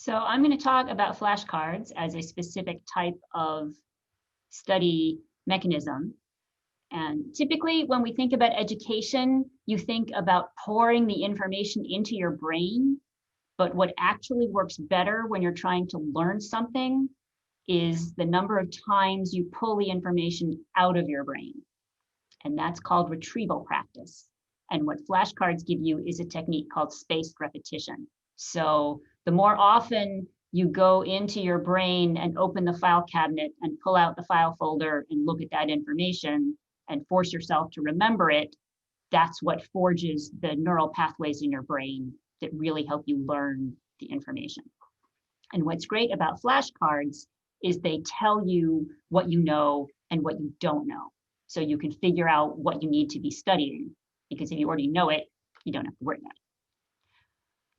So I'm going to talk about flashcards as a specific type of study mechanism. And typically when we think about education, you think about pouring the information into your brain. But what actually works better when you're trying to learn something is the number of times you pull the information out of your brain. And that's called retrieval practice. And what flashcards give you is a technique called spaced repetition. So the more often you go into your brain and open the file cabinet and pull out the file folder and look at that information and force yourself to remember it, that's what forges the neural pathways in your brain that really help you learn the information. And what's great about flashcards is they tell you what you know and what you don't know. So you can figure out what you need to be studying, because if you already know it, you don't have to worry about it.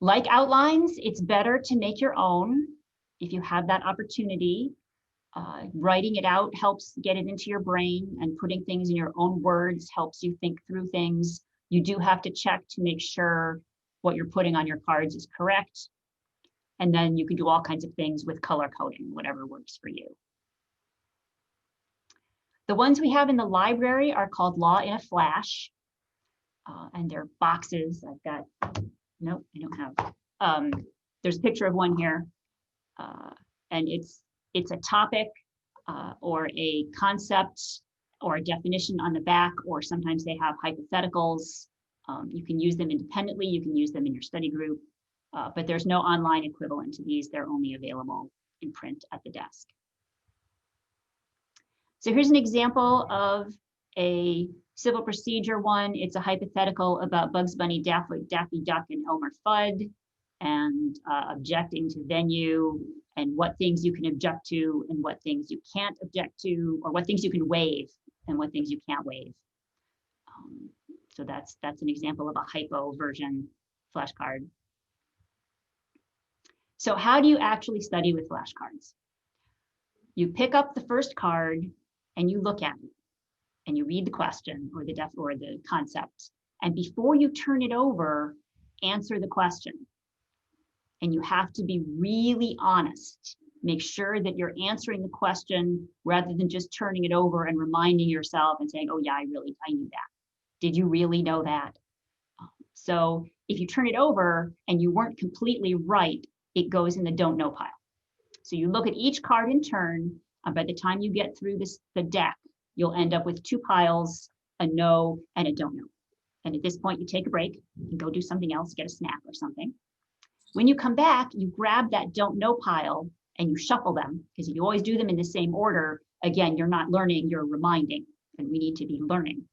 Like outlines, it's better to make your own if you have that opportunity. Writing it out helps get it into your brain, and putting things in your own words helps you think through things. You do have to check to make sure what you're putting on your cards is correct. And then you can do all kinds of things with color coding, whatever works for you. The ones we have in the library are called Law in a Flash, and they're boxes. I've got, nope, I don't have. There's a picture of one here, and it's a topic or a concept or a definition on the back, or sometimes they have hypotheticals. You can use them independently, you can use them in your study group, but there's no online equivalent to these. They're only available in print at the desk. So here's an example of a civil procedure one. It's a hypothetical about Bugs Bunny, Daffy Duck, and Elmer Fudd, and objecting to venue, and what things you can object to and what things you can't object to, or what things you can waive and what things you can't waive. So that's an example of a hypo version flashcard. So how do you actually study with flashcards? You pick up the first card and you look at it and you read the question or the concept. And before you turn it over, answer the question. And you have to be really honest. Make sure that you're answering the question rather than just turning it over and reminding yourself and saying, oh yeah, I knew that. Did you really know that? So if you turn it over and you weren't completely right, it goes in the don't know pile. So you look at each card in turn, and by the time you get through the deck, you'll end up with two piles, a know and a don't know. And at this point, you take a break and go do something else, get a snack or something. When you come back, you grab that don't know pile and you shuffle them, because if you always do them in the same order, again, you're not learning, you're reminding, and we need to be learning.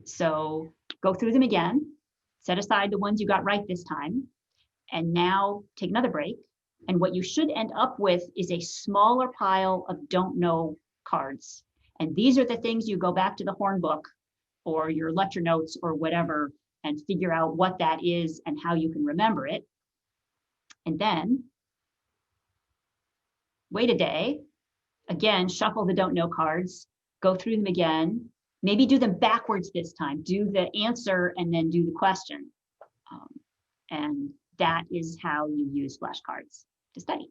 So go through them again, set aside the ones you got right this time, and now take another break. And what you should end up with is a smaller pile of don't know cards. And these are the things you go back to the horn book or your lecture notes or whatever and figure out what that is and how you can remember it. And then wait a day, again, shuffle the don't know cards, go through them again, maybe do them backwards this time, do the answer and then do the question. And that is how you use flashcards to study.